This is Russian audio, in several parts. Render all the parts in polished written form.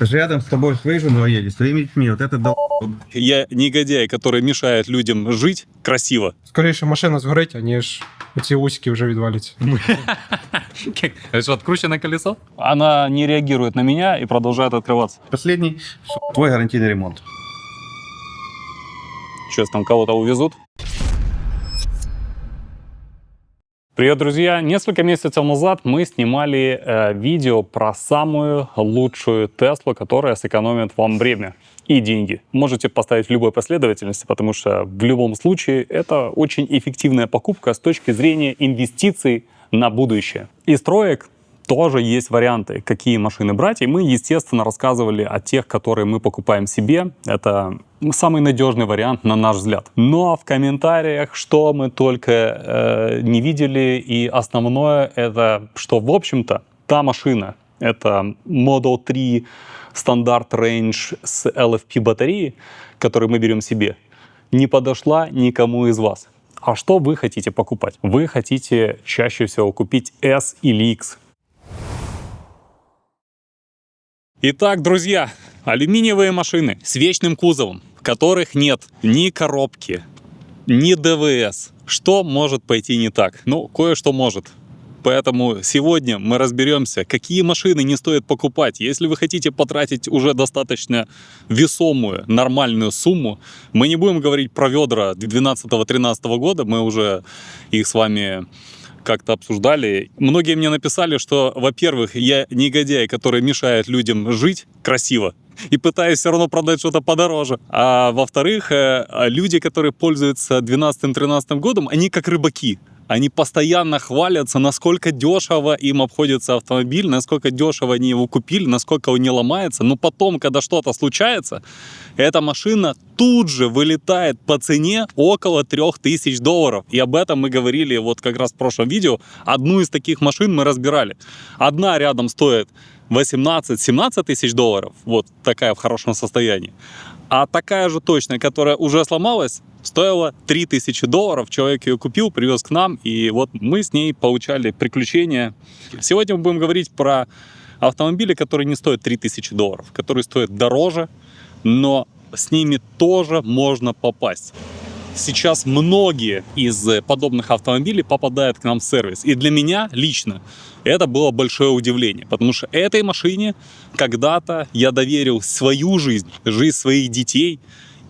Рядом с тобой своей женой едет, своими детьми. Вот это Я негодяй, который мешает людям жить красиво. Скоріше машина згорить, аніж ці усики вже відваляться. Это что, открученное колесо? Она не реагирует на меня и продолжает открываться. Последний твой гарантийный ремонт. Сейчас там кого-то увезут. Привет, друзья! Несколько месяцев назад мы снимали видео про самую лучшую Теслу, которая сэкономит вам время и деньги. Можете поставить в любой последовательности, потому что в любом случае это очень эффективная покупка с точки зрения инвестиций на будущее. Из троек тоже есть варианты, какие машины брать, и мы, естественно, рассказывали о тех, которые мы покупаем себе. Это самый надежный вариант, на наш взгляд. Но в комментариях, что мы только не видели, и основное это, что, в общем-то, та машина, это Model 3 стандарт Range с LFP батареей, которую мы берем себе, не подошла никому из вас. А что вы хотите покупать? Вы хотите чаще всего купить S или X. Итак, друзья, алюминиевые машины с вечным кузовом, в которых нет ни коробки, ни ДВС. Что может пойти не так? Ну, кое-что может. Поэтому сегодня мы разберемся, какие машины не стоит покупать. Если вы хотите потратить уже достаточно весомую, нормальную сумму, мы не будем говорить про ведра 2012-2013 года, мы уже их с вами как-то обсуждали. Многие мне написали, что, во-первых, я негодяй, который мешает людям жить красиво и пытаюсь все равно продать что-то подороже. А во-вторых, люди, которые пользуются 2012-2013 годом, они как рыбаки. Они постоянно хвалятся, насколько дешево им обходится автомобиль, насколько дешево они его купили, насколько он не ломается. Но потом, когда что-то случается, эта машина тут же вылетает по цене около $3000. И об этом мы говорили вот как раз в прошлом видео. Одну из таких машин мы разбирали. Одна рядом стоит $18-17 тысяч. Вот такая в хорошем состоянии. А такая же точная, которая уже сломалась, стоила $3000. Человек ее купил, привез к нам, и вот мы с ней получали приключения. Сегодня мы будем говорить про автомобили, которые не стоят $3000, которые стоят дороже, но с ними тоже можно попасть. Сейчас многие из подобных автомобилей попадают к нам в сервис. И для меня лично это было большое удивление, потому что этой машине когда-то я доверил свою жизнь, жизнь своих детей.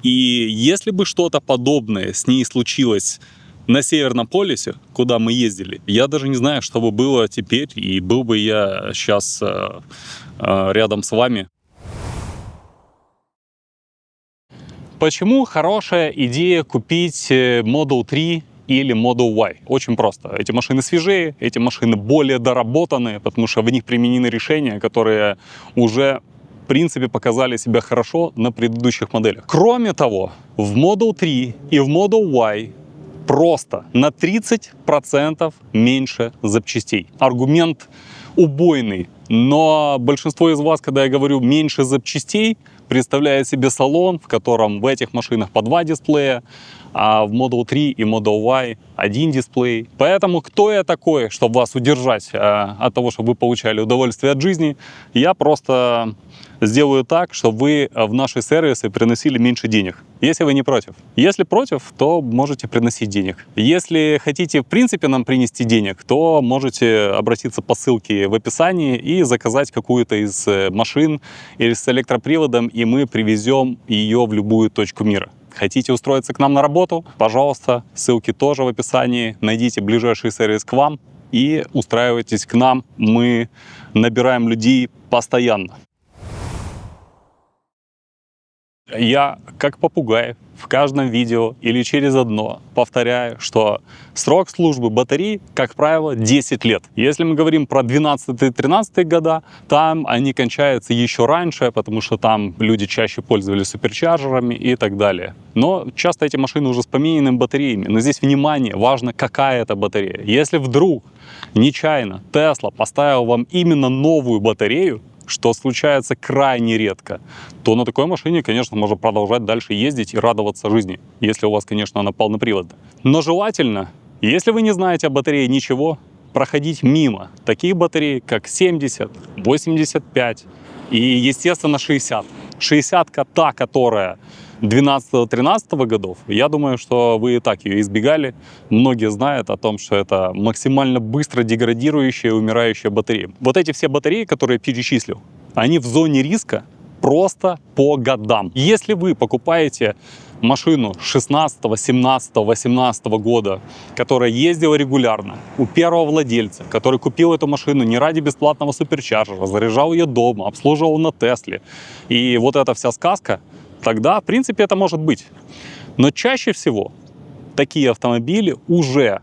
И если бы что-то подобное с ней случилось на Северном полюсе, куда мы ездили, я даже не знаю, что бы было теперь, и был бы я сейчас рядом с вами. Почему хорошая идея купить Model 3 или Model Y? Очень просто. Эти машины свежее, эти машины более доработанные, потому что в них применены решения, которые уже в принципе показали себя хорошо на предыдущих моделях. Кроме того, в Model 3 и в Model Y просто на 30% меньше запчастей. Аргумент убойный, но большинство из вас, когда я говорю меньше запчастей, представляет себе салон, в котором в этих машинах по 2 дисплея, а в Model 3 и Model Y один дисплей. Поэтому кто я такой, чтобы вас удержать от того, чтобы вы получали удовольствие от жизни? Я просто сделаю так, чтобы вы в наши сервисы приносили меньше денег. Если вы не против. Если против, то можете приносить денег. Если хотите в принципе нам принести денег, то можете обратиться по ссылке в описании и заказать какую-то из машин или с электроприводом, и мы привезем ее в любую точку мира. Хотите устроиться к нам на работу? Пожалуйста, ссылки тоже в описании. Найдите ближайший сервис к вам и устраивайтесь к нам. Мы набираем людей постоянно. Я, как попугай, в каждом видео или через одно повторяю, что срок службы батареи, как правило, 10 лет. Если мы говорим про 12-13 года, там они кончаются еще раньше, потому что там люди чаще пользовались суперчарджерами и так далее. Но часто эти машины уже с помененными батареями. Но здесь, внимание, важно, какая это батарея. Если вдруг нечаянно Tesla поставила вам именно новую батарею, что случается крайне редко, то на такой машине, конечно, можно продолжать дальше ездить и радоваться жизни, если у вас, конечно, она полноприводная. Но желательно, если вы не знаете о батарее ничего, проходить мимо таких батарей, как 70, 85, И, естественно, 60. 60-ка та, которая 12-13 годов, я думаю, что вы и так ее избегали. Многие знают о том, что это максимально быстро деградирующая и умирающая батарея. Вот эти все батареи, которые я перечислил, они в зоне риска просто по годам. Если вы покупаете машину 16, 17, 18 года, которая ездила регулярно, у первого владельца, который купил эту машину не ради бесплатного суперчарджера, заряжал ее дома, обслуживал на Тесле, и вот эта вся сказка, тогда, в принципе, это может быть. Но чаще всего такие автомобили уже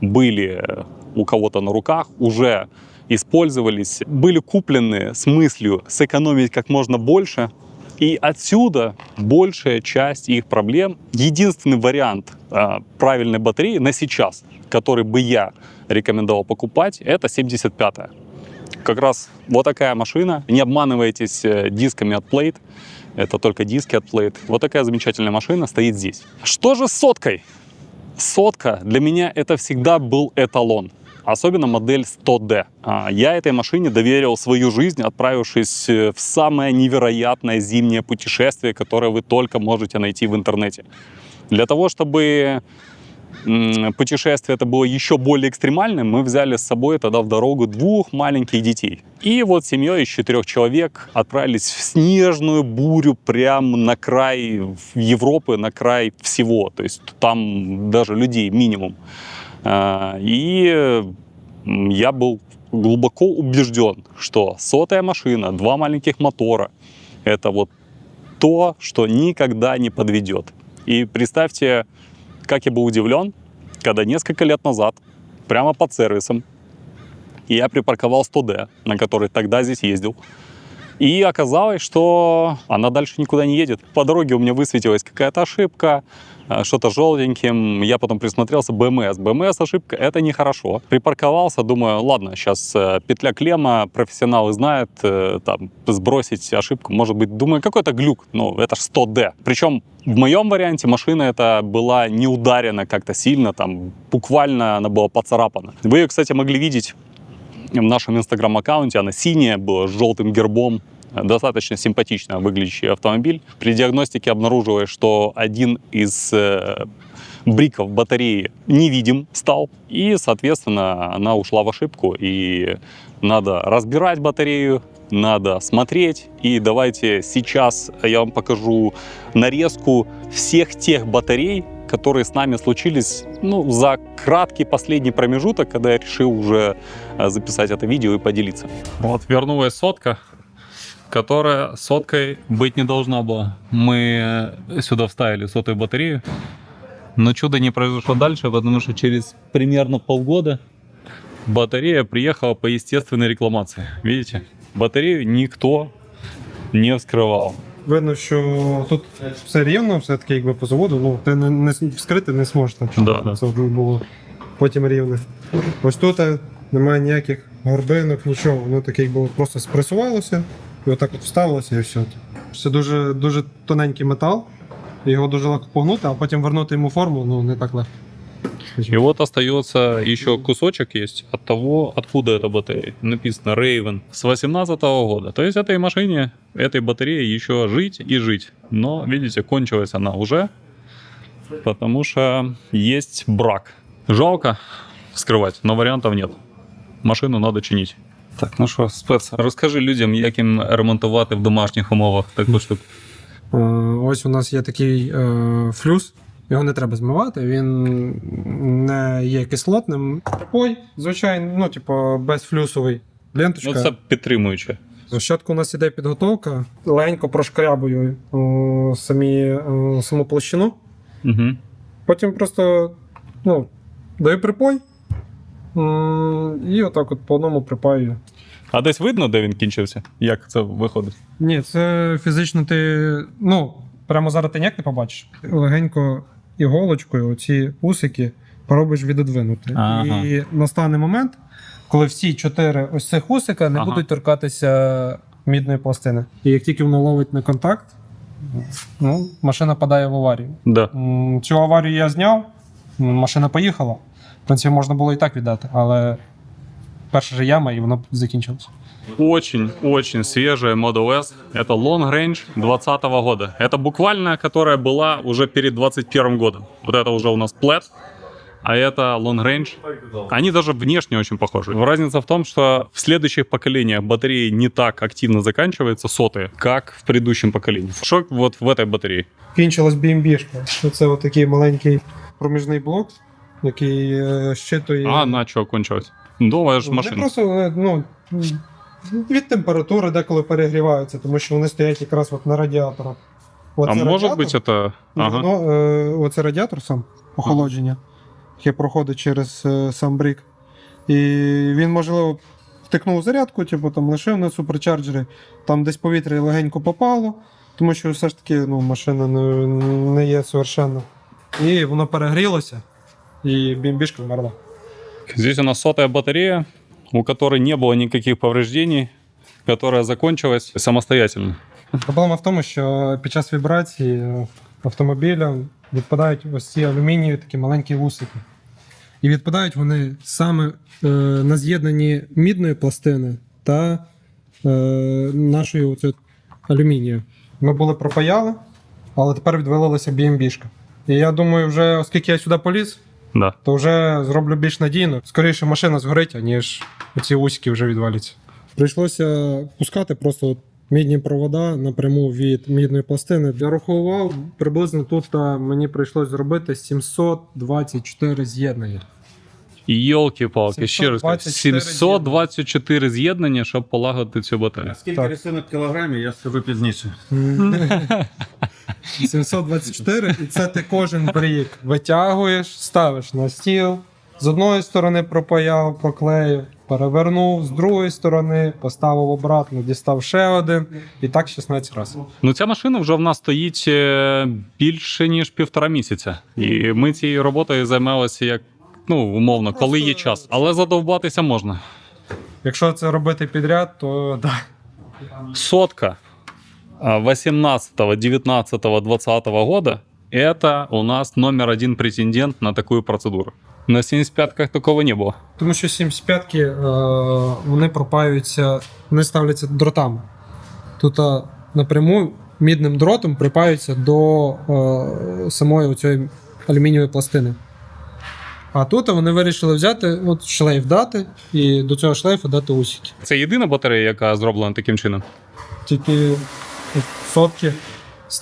были у кого-то на руках, уже использовались, были куплены с мыслью сэкономить как можно больше. И отсюда большая часть их проблем. Единственный вариант правильной батареи на сейчас, который бы я рекомендовал покупать, это 75-я. Как раз вот такая машина. Не обманывайтесь дисками от Plate. Это только диски от Plate. Вот такая замечательная машина стоит здесь. Что же с соткой? Сотка для меня это всегда был эталон. Особенно модель 100D. Я этой машине доверил свою жизнь, отправившись в самое невероятное зимнее путешествие, которое вы только можете найти в интернете. Для того, чтобы путешествие это было еще более экстремальным, мы взяли с собой тогда в дорогу 2 маленьких детей. И вот семьей из 4 человек отправились в снежную бурю прямо на край Европы, на край всего. То есть там даже людей минимум. И я был глубоко убежден, что 100-я машина, 2 маленьких мотора, это вот то, что никогда не подведет. И представьте, как я был удивлен, когда несколько лет назад, прямо под сервисом, я припарковал 100D, на который тогда здесь ездил. И оказалось, что она дальше никуда не едет. По дороге у меня высветилась какая-то ошибка, что-то желтеньким. Я потом присмотрелся, БМС. БМС ошибка, это нехорошо. Припарковался, думаю, ладно, сейчас петля клемма, профессионалы знают, там, сбросить ошибку, может быть, думаю, какой-то глюк, ну, это ж 100D. Причем в моем варианте машина эта была не ударена как-то сильно, там, буквально она была поцарапана. Вы ее, кстати, могли видеть в нашем инстаграм-аккаунте, она синяя была, с желтым гербом. Достаточно симпатично выглядящий автомобиль. При диагностике обнаружилось, что один из бриков батареи невидим стал. И, соответственно, она ушла в ошибку. И надо разбирать батарею, надо смотреть. И давайте сейчас я вам покажу нарезку всех тех батарей, которые с нами случились, ну, за краткий последний промежуток, когда я решил уже записать это видео и поделиться. Вот вернулась сотка, которая соткой быть не должна была. Мы сюда вставили 100-ю батарею, но чудо не произошло дальше, потому что через примерно полгода батарея приехала по ескусственной рекламации. Видите? Батарею никто не вскрывал. Видно, що тут все рівно, все-таки якби по заводу, ну, ти не вскрити не зможеш. Так, Да. це було потім рівне. Ось тут немає ніяких горбинок, нічого, воно таке якби просто спресувалося, і отак от вставилося і все. Це дуже, дуже тоненький метал, його дуже легко погнути, а потім вернути йому форму, ну, не так легко. И вот остается еще кусочек есть от того, откуда эта батарея. Написано Raven с 2018 года. То есть этой машине, этой батарее еще жить и жить. Но, видите, кончилась она уже, потому что есть брак. Жалко вскрывать, но вариантов нет. Машину надо чинить. Так, ну що, спец, розкажи людям, як їм ремонтувати в домашніх умовах таку штуку. Ось у нас є такий флюс. Його не треба змивати, він не є кислотним. Припой, звичайно, ну, типу, безфлюсовий. Ленточка. Ну, це підтримуюче. Спочатку у нас іде підготовка, легенько прошкрябую саму площину. Угу. Потім просто даю припой і отак от по одному припаю. А десь видно, де він кінчився? Як це виходить? Ні, це фізично ти, прямо зараз ти ніяк не побачиш. Легенько іголочкою оці усики поробиш відодвинути. Ага. І настане момент, коли всі 4 ось цих усика не будуть торкатися мідної пластини. І як тільки воно ловить на контакт, машина падає в аварію. Да. Цю аварію я зняв, машина поїхала. В принципі, можна було і так віддати, але перша ж яма, і воно закінчилося. очень свежая Model S. Это Long Range 2020 года. Это буквально, которая была уже перед 2021 годом. Вот это уже у нас Plaid, а это Long Range. Они даже внешне очень похожи. Разница в том, что в следующих поколениях батареи не так активно заканчиваются сотые, как в предыдущем поколении. Что вот в этой батарее? Кінчилась BMB-шка. Це от такий маленький проміжний блок, який щитує. А, на что кончилось? Новая же Вони машина. просто від температури деколи перегріваються, тому що вони стоять якраз от на радіаторах. А Оце может радіатор, быть это... Ага. оце радіатор сам охолодження, яке проходить через сам брік. І він, можливо, втикнув зарядку, типу там лишив на суперчарджері, там десь повітря легенько попало, тому що все ж таки машина не є совершенна. І воно перегрілося, і BMB-шка вмерла. Здесь у нас сотая батарея, у которой не было никаких повреждений, которая закончилась самостоятельно. Проблема в тому, що під час вібрації автомобіля відпадають ось ці алюмінієві такі маленькі вусики. І відпадають вони саме на з'єднанні мідної пластини та нашої оцю алюмінію. Ми були пропаяли, але тепер відвалилася BMB-шка. І я думаю, вже оскільки я сюди поліз, Да. то вже зроблю більш надійно. Скоріше машина згорить, ніж ці усики вже відваляться. Прийшлося пускати просто от мідні провода напряму від мідної пластини. Я рахував, приблизно тут мені прийшлося зробити 724 з'єднання. Йолки-палки, ще раз кажу, 724 724 з'єднання, щоб полагодити цю батарею. Скільки Так. рисунок в кілограмі, я скажу пізніше. 724, і це ти кожен брік витягуєш, ставиш на стіл, з одної сторони пропаяв, проклеїв, перевернув, з другої сторони поставив обратно, дістав ще один, і так 16 разів. Ну, ця машина вже в нас стоїть більше, ніж 1,5 місяця. І ми цією роботою займалися як, умовно, коли є час. Але задовбатися можна. Якщо це робити підряд, то да. Сотка 18, 19, 20 года – это у нас номер один претендент на такую процедуру. На 75-ках такого не было. Тому що 75-ки вони пропаюються, вони ставляться дротами. Тут напряму мідним дротом припаються до самої оцієї алюмінієвої пластини. А тут вони вирішили взяти, от шлейф дати, і до цього шлейфу дати усики. Це єдина батарея, яка зроблена таким чином? Тільки сотки з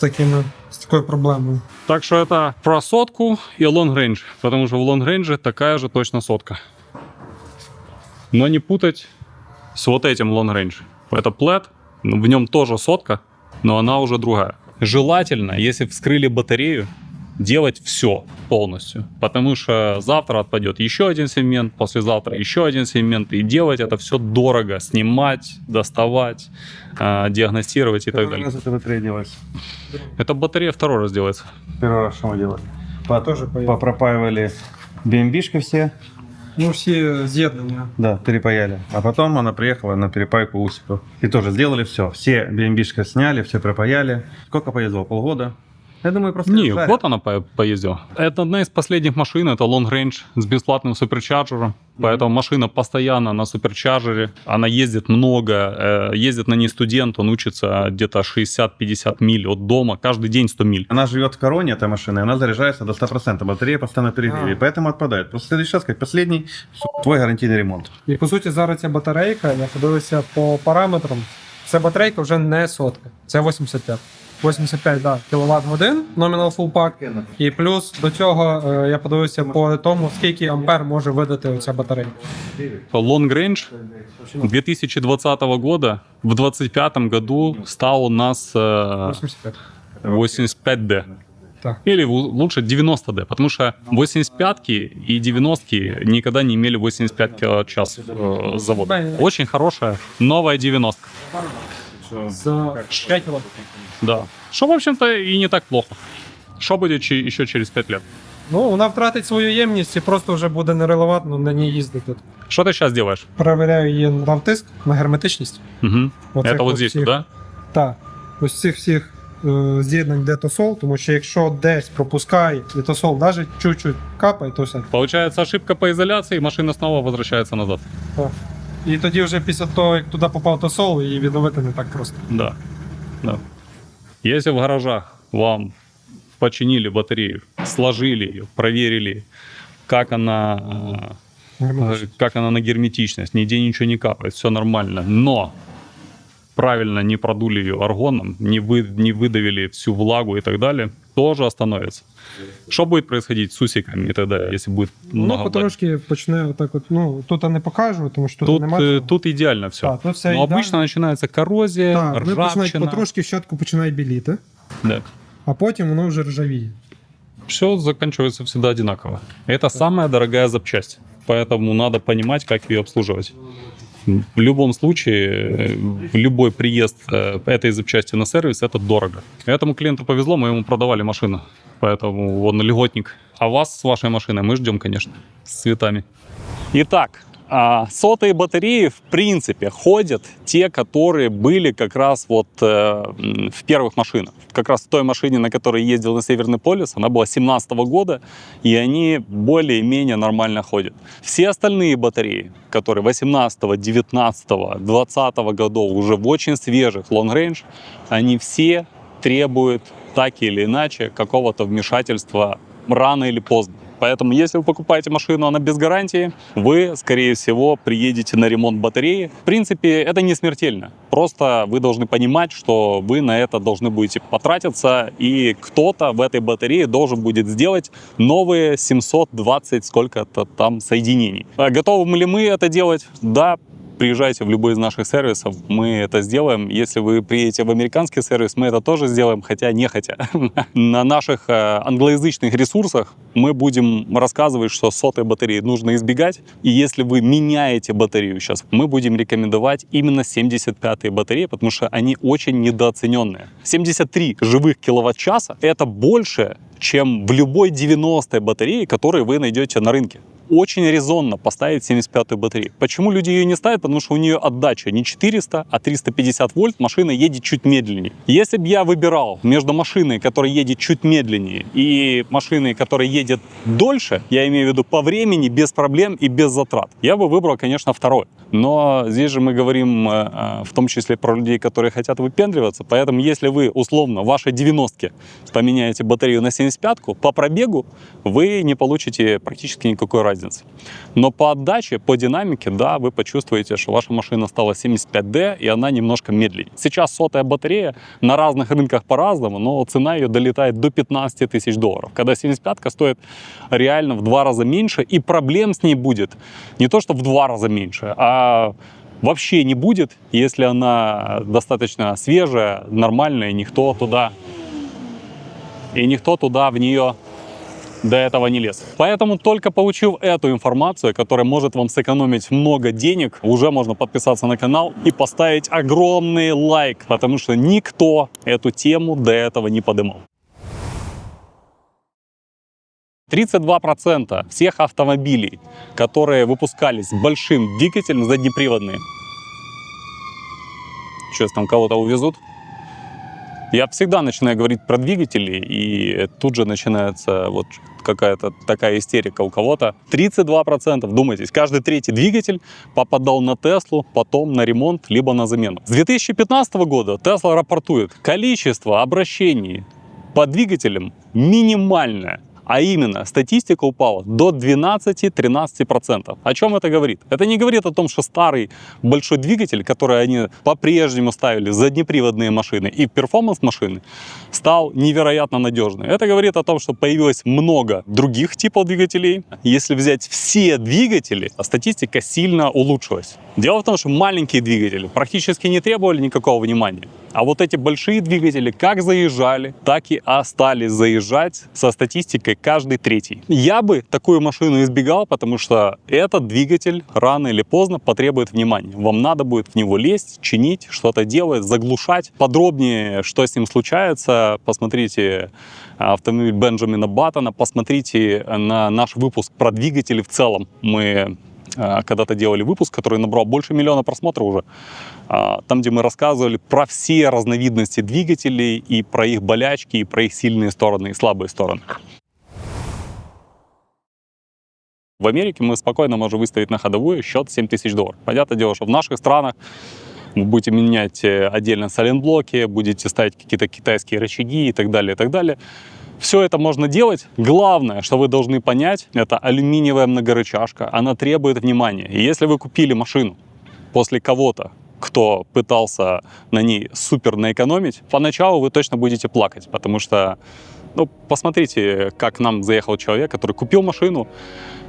такою проблемою. Так что это про сотку и long range, потому что в long range такая же точно сотка. Но не путать с вот этим long range. Это Plaid, в нем тоже сотка, но она уже другая. Желательно, если вскрыли батарею, делать все полностью, потому что завтра отпадет еще один сегмент, послезавтра еще один сегмент, и делать это все дорого, снимать, доставать, диагностировать и так Какой далее. раз эта батарея делается? Эта батарея второй раз делается. Первый раз что мы делали? Тоже Попропаивали BMB-шки все, Ну, всі з'єднання. да, перепаяли. А потом она приехала на перепайку усиков. И тоже сделали все. Все BMB-шки сняли, все пропаяли. Сколько поездила? Полгода? Я думаю, просто... Не, жарят. вот она поездила. Это одна из последних машин, это Long Range с бесплатным суперчарджером. Поэтому машина постоянно на суперчарджере. Она ездит много, ездит на ней студент, он учится где-то 60-50 миль от дома, каждый день 100 миль. Она живет в короне, эта машина, и она заряжается до 100%. Батарея постоянно перегреве, и поэтому отпадает. Просто следующий раз, как последний, твой гарантийный ремонт. І по суті, зараз ця батарейка, я подивився по параметрам. Ця батарейка вже не сотка, це 85. 85 да, кВт годин, nominal full pack. І плюс до цього я подивився по тому, скільки ампер може видати оця батарейка. Long Range 2020 года, в 2025 году стал у нас 85. 85D. Так. Или лучше 90D, потому что 85-ки и 90-ки никогда не имели 85 киловатт-час завода. Очень хорошая новая 90-ка. За 5 кВт. Да. Что, в общем-то, и не так плохо. Что будет еще через 5 лет? Ну, вона втратить свою ємність і просто вже буде нерелевантно на ній їздити. Что ты сейчас делаешь? Перевіряю її на тиск, на герметичність. Угу. Оцих Это вот от здесь, всіх. да? Так. Ось цих всіх з'єднань де тосол, тому що якщо десь пропускає і тосол навіть чуть-чуть капає, то все. Получается ошибка по изоляции, и машина снова возвращается назад. Так. І тоді вже після того, як туди попав тосол, її відновити не так просто. Да. Да. Если в гаражах вам починили батарею, сложили ее, проверили, как она на герметичность, нигде ничего не капает, все нормально, но правильно не продули ее аргоном, не выдавили всю влагу и так далее, тоже остановится. Что будет происходить с усиками и так далее, если будет много Ну, влаги? потрошки почне отак от, ну, тут я не покажу, тому що тут немає. Тут идеально все. Так, тут все Но ідеально. обычно начинается коррозия, Так, вони починають ржавчина. потрошки в щотку починає біліти, Да. а потім воно вже ржавіє. Все заканчивается всегда одинаково. Это самая дорогая запчасть, поэтому надо понимать, как ее обслуживать. В любом случае, любой приезд этой запчасти на сервис — это дорого. Этому клиенту повезло, мы ему продавали машину, поэтому он льготник. А вас с вашей машиной мы ждем, конечно, с цветами. Итак, сотые батареи, в принципе, ходят те, которые были как раз вот в первых машинах. Как раз в той машине, на которой ездил на Северный полюс, она была 17 года, и они более-менее нормально ходят. Все остальные батареи, которые 18, 19, 20 годов, уже в очень свежих long range, они все требуют так или иначе какого-то вмешательства рано или поздно. Поэтому, если вы покупаете машину, она без гарантии, вы, скорее всего, приедете на ремонт батареи. В принципе, это не смертельно. Просто вы должны понимать, что вы на это должны будете потратиться, и кто-то в этой батарее должен будет сделать новые 720 сколько-то там соединений. А готовы ли мы это делать? Да. Приезжайте в любой из наших сервисов, мы это сделаем. Если вы приедете в американский сервис, мы это тоже сделаем, хотя не хотя. На наших англоязычных ресурсах мы будем рассказывать, что сотые батареи нужно избегать. И если вы меняете батарею сейчас, мы будем рекомендовать именно 75-е батареи, потому что они очень недооцененные. 73 живых киловатт-часа — это больше, чем в любой 90-й батарее, которую вы найдете на рынке. Очень резонно поставить 75-ю батарею. Почему люди ее не ставят? Потому что у нее отдача не 400, а 350 вольт, машина едет чуть медленнее. Если бы я выбирал между машиной, которая едет чуть медленнее, и машиной, которая едет дольше, я имею в виду по времени, без проблем и без затрат, я бы выбрал, конечно, второй. Но здесь же мы говорим в том числе про людей, которые хотят выпендриваться, поэтому если вы условно в вашей 90-ке поменяете батарею на 75-ку, по пробегу вы не получите практически никакой разницы. Но по отдаче, по динамике, да, вы почувствуете, что ваша машина стала 75D, и она немножко медленнее. Сейчас сотая батарея на разных рынках по-разному, но цена ее долетает до 15 тысяч долларов. Когда 75-ка стоит реально в 2 раза меньше, и проблем с ней будет не то, что в 2 раза меньше, а вообще не будет, если она достаточно свежая, нормальная, и никто туда в нее до этого не лез. Поэтому только получив эту информацию, которая может вам сэкономить много денег, уже можно подписаться на канал и поставить огромный лайк, потому что никто эту тему до этого не поднимал. 32% всех автомобилей, которые выпускались с большим двигателем, заднеприводные. Сейчас там кого-то увезут. Я всегда начинаю говорить про двигатели, и тут же начинается вот какая-то такая истерика у кого-то. 32%, вдумайтесь, каждый третий двигатель попадал на Теслу, потом на ремонт, либо на замену. С 2015 года Тесла рапортует, количество обращений по двигателям минимальное. А именно, статистика упала до 12-13%. О чем это говорит? Это не говорит о том, что старый большой двигатель, который они по-прежнему ставили в заднеприводные машины и в перформанс-машины, стал невероятно надежным. Это говорит о том, что появилось много других типов двигателей. Если взять все двигатели, статистика сильно улучшилась. Дело в том, что маленькие двигатели практически не требовали никакого внимания. А вот эти большие двигатели как заезжали, так и остались заезжать со статистикой каждый третий. Я бы такую машину избегал, потому что этот двигатель рано или поздно потребует внимания. Вам надо будет в него лезть, чинить, что-то делать, заглушать. Подробнее, что с ним случается, посмотрите автомобиль Бенджамина Баттона, посмотрите на наш выпуск про двигатели в целом. Мы когда-то делали выпуск, который набрал больше 1 миллиона просмотров уже, там, где мы рассказывали про все разновидности двигателей и про их болячки, и про их сильные стороны и слабые стороны. В Америке мы спокойно можем выставить на ходовую счет $7000. Понятное дело, что в наших странах вы будете менять отдельно сайлентблоки, будете ставить какие-то китайские рычаги и так далее, и так далее. Все это можно делать. Главное, что вы должны понять, это алюминиевая многорычажка. Она требует внимания. И если вы купили машину после кого-то, кто пытался на ней супер наэкономить, поначалу вы точно будете плакать, потому что, ну, посмотрите, как к нам заехал человек, который купил машину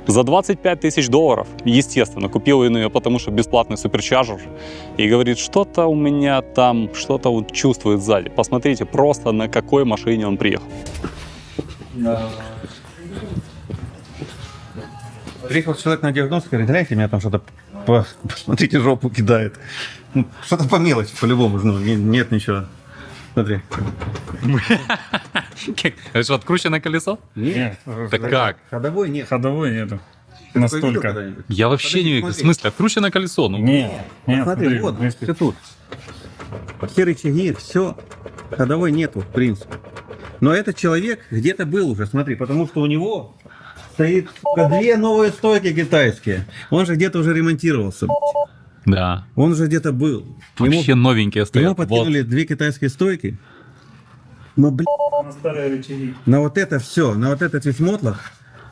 за $25 000, естественно, купил ее, потому что бесплатный суперчарджер, и говорит, что-то у меня там, что-то он чувствует сзади. Посмотрите просто, на какой машине он приехал. Приехал человек на диагностику, говорит, гляньте, меня там что-то, посмотрите, жопу кидает. Ну, что-то по мелочи, по-любому, ну, нет ничего. Смотри. Это что, открученное колесо? Нет. Так как? Ходовой нет. Ходовой нету. Ты Настолько. видел когда-нибудь? Я вообще не... В Смотри. смысле, открученное колесо? Ну, Нет, нет, Смотри, вот, все тут. Все рычаги, все. Ходовой нету, в принципе. Но этот человек где-то был уже, смотри, потому что у него стоит две новые стойки китайские. Он же где-то уже ремонтировался. да. Он уже где-то был. Вообще новенькие Ему стоят. подкинули две китайские стойки. Но, блин, На старые рычаги. на вот это все, на вот этот весь мотлох,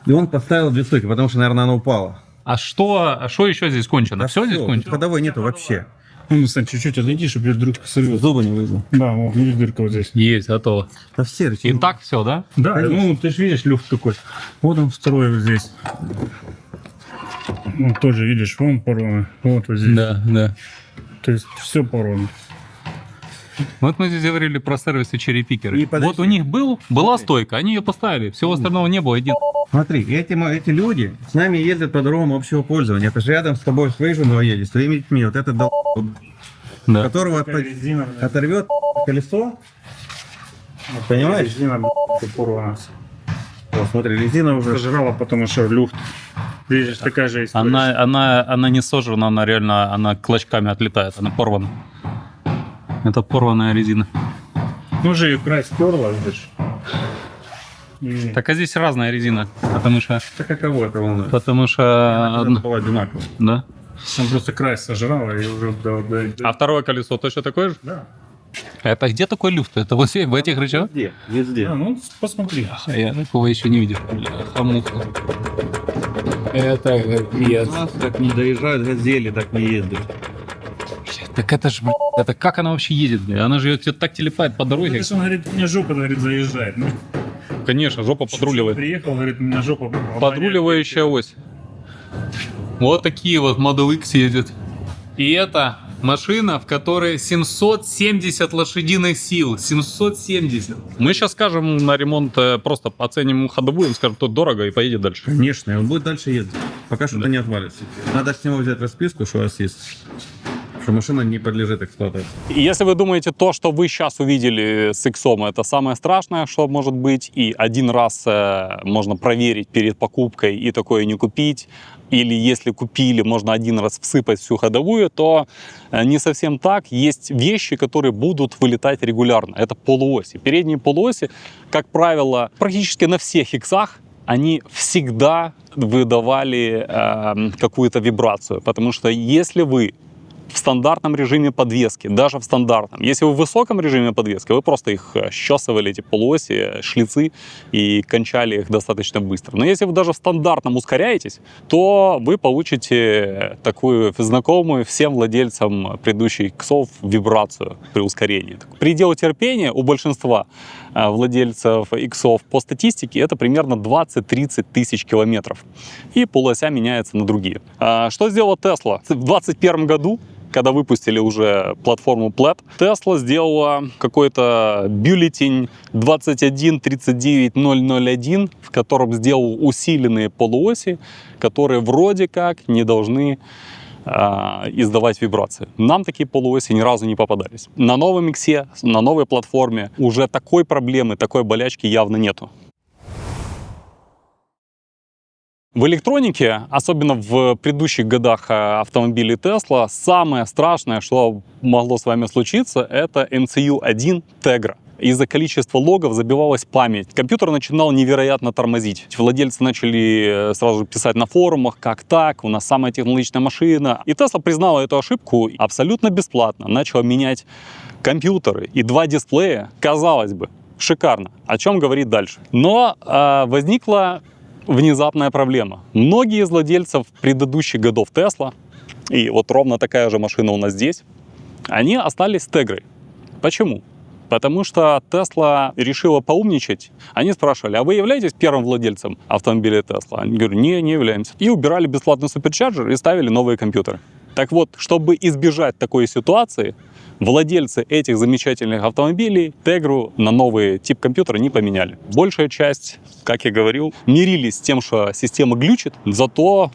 и он поставил две стойки, потому что, наверное, она упала. А что еще здесь кончено? Все здесь кончено? Ходовой нету вообще. Ну, кстати, чуть-чуть отойди, чтобы вдруг сорвет. Зубы не вылезло. Да, вот, видишь, дырка вот здесь. Есть, готово. Да все рычаги. И так все, да? Да, Конечно. ну, ты же видишь, люфт какой. Вот он второй вот здесь. Ну, тоже, видишь, вон порвано. Вот здесь. Да, да. То есть все порвано. Вот мы здесь говорили про сервисы черепикеры. И подожди. Вот у них была стойка, они ее поставили, всего остального не было. Смотри, эти люди с нами ездят по дорогам общего пользования. Это же рядом с тобой своей женой едет, с твоими детьми. Вот этот Да. которого Резина, оторвет колесо. Понимаешь? Резина, порвана. Вот, смотри, резина уже. Сожрала, потому что люфт. Видишь, такая же история. Она не сожрана, она реально, она клочками отлетает, она порвана. Это порванная резина. Ну же ее край стерла, видишь. И... Так, а здесь разная резина, потому что... Так каково это волна? Потому что... Она была одинаковая. Да. Там просто край сожрала и уже... А второе колесо точно такое же? Да. Это где такой люфт? Это вот здесь, в этих рычагах? Везде, везде. А, ну, посмотри. Я такого еще не видел. Бляха-муха. Это капец. У нас как не доезжают газели, так не ездят. Так это ж, блядь, это как она вообще едет, блядь? Она же ее так телепает по дороге. Это ж он говорит, у меня жопа, говорит, заезжает. Ну, Конечно, жопа подруливает. приехал, говорит, у меня жопа... Подруливающая ось. Вот такие вот Model X ездят. И это машина, в которой 770 лошадиных сил. 770. Мы сейчас скажем на ремонт, просто оценим ходовую, скажем, то дорого и поедет дальше. Конечно, и он будет дальше ездить, пока что-то не отвалится. Надо с него взять расписку, что у вас есть, что машина не подлежит эксплуатации. И если вы думаете, то, что вы сейчас увидели с Иксом, это самое страшное, что может быть, и один раз можно проверить перед покупкой и такое не купить, или если купили, можно один раз всыпать всю ходовую, то не совсем так. Есть вещи, которые будут вылетать регулярно. Это полуоси. Передние полуоси, как правило, практически на всех Иксах, они всегда выдавали какую-то вибрацию. Потому что если вы в стандартном режиме подвески, даже в стандартном. Если вы в высоком режиме подвески, вы просто их счесывали, эти полуоси, шлицы, и кончали их достаточно быстро. Но если вы даже в стандартном ускоряетесь, то вы получите такую знакомую всем владельцам предыдущих иксов вибрацию при ускорении. Предел терпения у большинства владельцев иксов по статистике это примерно 20-30 тысяч километров. И полуося меняется на другие. Что сделала Tesla? В 2021 году, когда выпустили уже платформу Plaid, Tesla сделала какой-то бюллетень 2139001, в котором сделал усиленные полуоси, которые вроде как не должны издавать вибрации. Нам такие полуоси ни разу не попадались. На новом Иксе, на новой платформе уже такой проблемы, такой болячки явно нету. В электронике, особенно в предыдущих годах автомобилей Tesla, самое страшное, что могло с вами случиться, это MCU-1 Tegra. из-за количества логов забивалась память. Компьютер начинал невероятно тормозить. Владельцы начали сразу же писать на форумах, как так, у нас самая технологичная машина. И Tesla признала эту ошибку абсолютно бесплатно. Начала менять компьютеры и 2 дисплея. Казалось бы, шикарно. О чем говорит дальше? Но возникла внезапная проблема. Многие из владельцев предыдущих годов Tesla, и вот ровно такая же машина у нас здесь, они остались с Тегрой. Почему? Потому что Tesla решила поумничать. Они спрашивали, а вы являетесь первым владельцем автомобиля Tesla? Они говорят, не являемся. И убирали бесплатный суперчарджер и ставили новые компьютеры. Так вот, чтобы избежать такой ситуации, владельцы этих замечательных автомобилей Тегру на новый тип компьютера не поменяли. Большая часть, как я говорил, мирились с тем, что система глючит, зато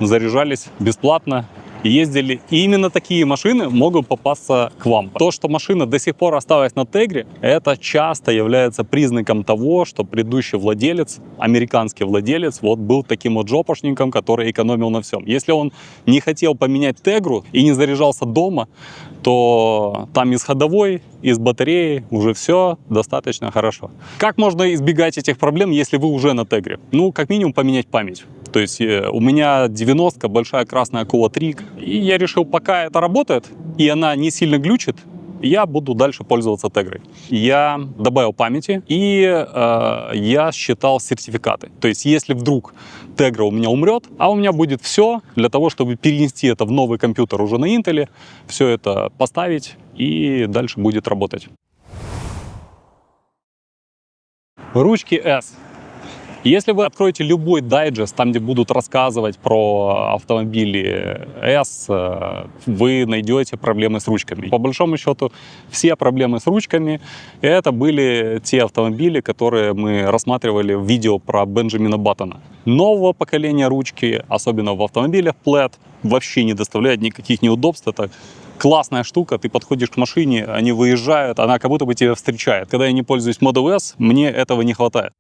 заряжались бесплатно и ездили. И именно такие машины могут попасться к вам. То, что машина до сих пор осталась на Тегре, это часто является признаком того, что предыдущий владелец, американский владелец, вот был таким вот жопошником, который экономил на всем. Если он не хотел поменять Тегру и не заряжался дома, то там из ходовой, из батареи уже все достаточно хорошо. Как можно избегать этих проблем, если вы уже на Тегре? Ну, как минимум поменять память. То есть у меня 90-ка, большая красная акула Трик. И я решил, пока это работает, и она не сильно глючит, я буду дальше пользоваться Тегрой. Я добавил памяти, и я считал сертификаты. То есть если вдруг Тегра у меня умрет, а у меня будет все для того, чтобы перенести это в новый компьютер уже на Intel, все это поставить, и дальше будет работать. Ручки S. Если вы откроете любой дайджест, там, где будут рассказывать про автомобили S, вы найдете проблемы с ручками. По большому счету, все проблемы с ручками — это были те автомобили, которые мы рассматривали в видео про Бенджамина Баттона. Нового поколения ручки, особенно в автомобилях Plaid, вообще не доставляет никаких неудобств. Это классная штука, ты подходишь к машине, они выезжают, она как будто бы тебя встречает. Когда я не пользуюсь Model S, мне этого не хватает.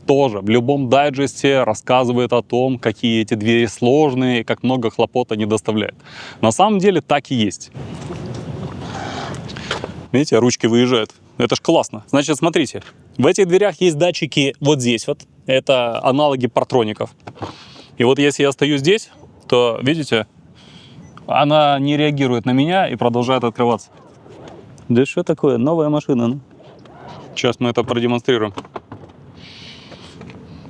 Тоже в любом дайджесте рассказывает о том, какие эти двери сложные, как много хлопот они доставляют. На самом деле так и есть. Видите, ручки выезжают. Это ж классно. Значит, смотрите, в этих дверях есть датчики вот здесь вот. Это аналоги партроников. И вот если я стою здесь, то, видите, она не реагирует на меня и продолжает открываться. Да что такое? Новая машина. Сейчас мы это продемонстрируем.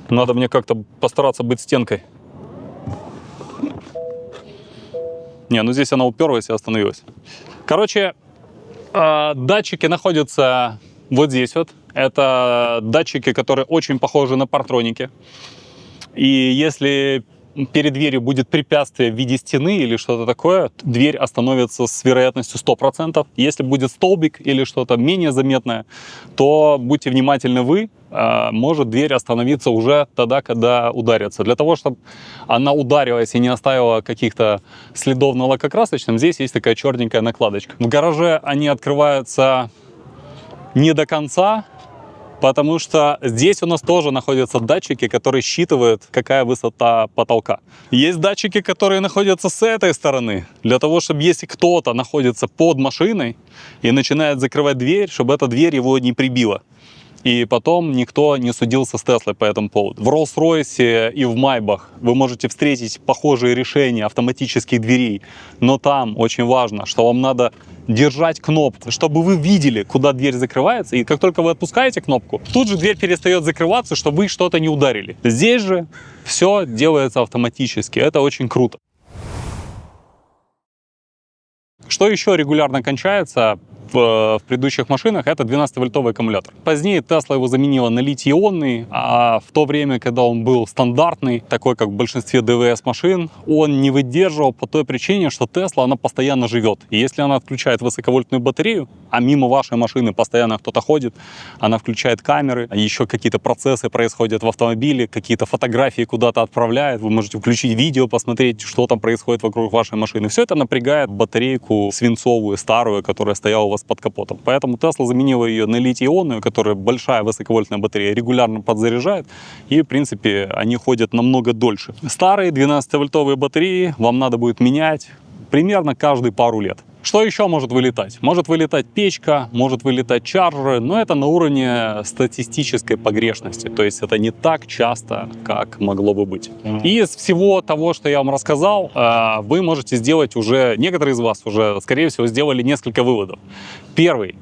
Надо мне как-то постараться быть стенкой. Не, ну здесь она уперлась и остановилась. Короче, датчики находятся вот здесь вот. Это датчики, которые очень похожи на партроники. И если перед дверью будет препятствие в виде стены или что-то такое, дверь остановится с вероятностью 100%. Если будет столбик или что-то менее заметное, то будьте внимательны вы, может дверь остановиться уже тогда, когда ударится. Для того, чтобы она ударилась и не оставила каких-то следов на лакокрасочном, здесь есть такая черненькая накладочка. В гараже они открываются не до конца, потому что здесь у нас тоже находятся датчики, которые считывают, какая высота потолка. Есть датчики, которые находятся с этой стороны, для того, чтобы если кто-то находится под машиной и начинает закрывать дверь, чтобы эта дверь его не прибила. И потом никто не судился с Теслой по этому поводу. В Rolls-Royce и в Майбах вы можете встретить похожие решения автоматических дверей, но там очень важно, что вам надо держать кнопку, чтобы вы видели, куда дверь закрывается, и как только вы отпускаете кнопку, тут же дверь перестает закрываться, чтобы вы что-то не ударили. Здесь же все делается автоматически, это очень круто. Что еще регулярно кончается в предыдущих машинах, это 12-вольтовый аккумулятор. Позднее Tesla его заменила на литий-ионный, а в то время, когда он был стандартный, такой как в большинстве ДВС машин, он не выдерживал по той причине, что Tesla, она постоянно живет. И если она отключает высоковольтную батарею, а мимо вашей машины постоянно кто-то ходит, она включает камеры, еще какие-то процессы происходят в автомобиле, какие-то фотографии куда-то отправляет, вы можете включить видео, посмотреть, что там происходит вокруг вашей машины. Все это напрягает батарейку свинцовую, старую, которая стояла у вас под капотом. Поэтому Tesla заменила ее на литий-ионную, которая большая высоковольтная батарея, регулярно подзаряжает, и, в принципе, они ходят намного дольше. Старые 12-вольтовые батареи вам надо будет менять примерно каждые пару лет, Что еще может вылетать? Может вылетать печка, может вылетать чарджеры, но это на уровне статистической погрешности. То есть это не так часто, как могло бы быть. И из всего того, что я вам рассказал, вы можете сделать уже, некоторые из вас уже, скорее всего, сделали несколько выводов. Первый,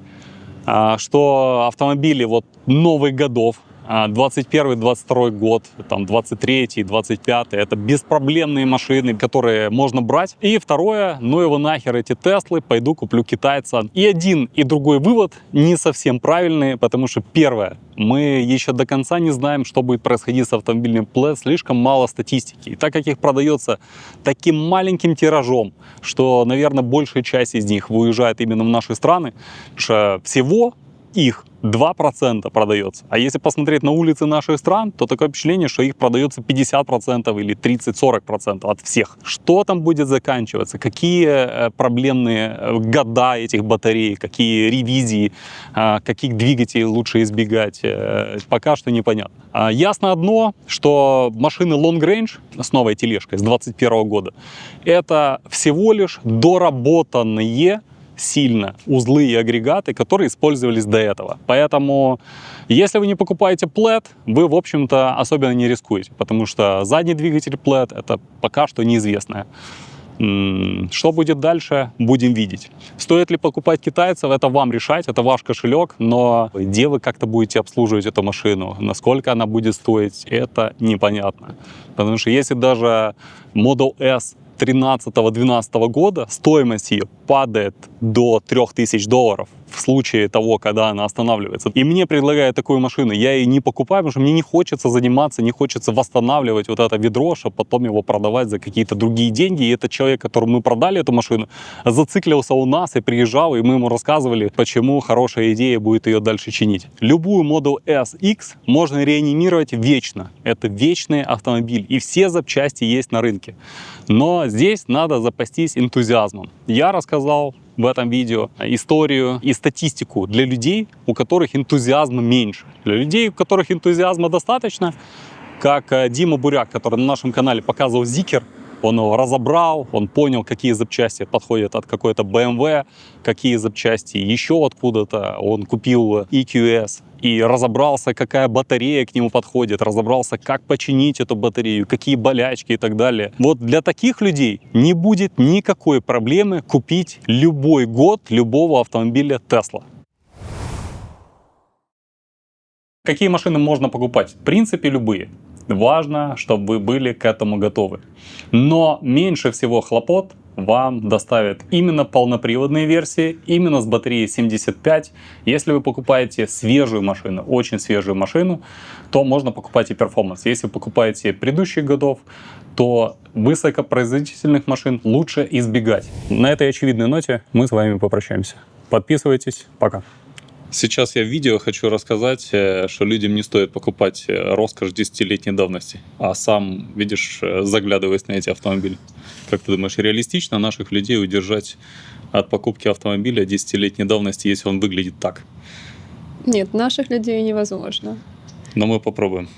что автомобили вот новых годов, 21-22 год, там 23-й, 25-й, это беспроблемные машины, которые можно брать. И второе, ну его нахер эти Теслы, пойду куплю китайца. И один, и другой вывод не совсем правильные, потому что первое, мы еще до конца не знаем, что будет происходить с автомобильным ПЛЭ, слишком мало статистики. И так как их продается таким маленьким тиражом, что, наверное, большая часть из них выезжает именно в наши страны, что всего их 2% продается. А если посмотреть на улицы наших стран, то такое впечатление, что их продается 50% или 30-40% от всех. Что там будет заканчиваться? Какие проблемные года этих батарей? Какие ревизии? Каких двигателей лучше избегать? Пока что непонятно. Ясно одно, что машины Long Range с новой тележкой с 2021 года это всего лишь доработанные сильно узлы и агрегаты, которые использовались до этого. Поэтому, если вы не покупаете плэт, вы, в общем-то, особенно не рискуете, потому что задний двигатель плэт — это пока что неизвестное. Что будет дальше, будем видеть. Стоит ли покупать китайцев, это вам решать, это ваш кошелек, но где вы как-то будете обслуживать эту машину, насколько она будет стоить, это непонятно. Потому что если даже Model S 13-12 года стоимость ее падает до $3000 в случае того, когда она останавливается. И мне предлагают такую машину, я ее не покупаю, потому что мне не хочется заниматься, не хочется восстанавливать вот это ведро, чтобы потом его продавать за какие-то другие деньги. И этот человек, которому мы продали эту машину, зациклился у нас и приезжал, и мы ему рассказывали, почему хорошая идея будет ее дальше чинить. Любую Model S X можно реанимировать вечно. Это вечный автомобиль, и все запчасти есть на рынке. Но здесь надо запастись энтузиазмом. Я рассказал в этом видео историю и статистику для людей, у которых энтузиазма меньше. Для людей, у которых энтузиазма достаточно, как Дима Буряк, который на нашем канале показывал Zikr, он его разобрал, он понял, какие запчасти подходят от какой-то BMW, какие запчасти еще откуда-то. Он купил EQS и разобрался, какая батарея к нему подходит, разобрался, как починить эту батарею, какие болячки и так далее. Вот для таких людей не будет никакой проблемы купить любой год любого автомобиля Tesla. Какие машины можно покупать? В принципе, любые. Важно, чтобы вы были к этому готовы. Но меньше всего хлопот вам доставят именно полноприводные версии, именно с батареей 75. Если вы покупаете свежую машину, очень свежую машину, то можно покупать и перформанс. Если вы покупаете предыдущих годов, то высокопроизводительных машин лучше избегать. На этой очевидной ноте мы с вами попрощаемся. Подписывайтесь. Пока. Сейчас я в видео хочу рассказать, что людям не стоит покупать роскошь 10-летней давности. А сам, видишь, заглядываясь на эти автомобили. Как ты думаешь, реалистично наших людей удержать от покупки автомобиля 10-летней давности, если он выглядит так? Нет, наших людей невозможно. Но мы попробуем.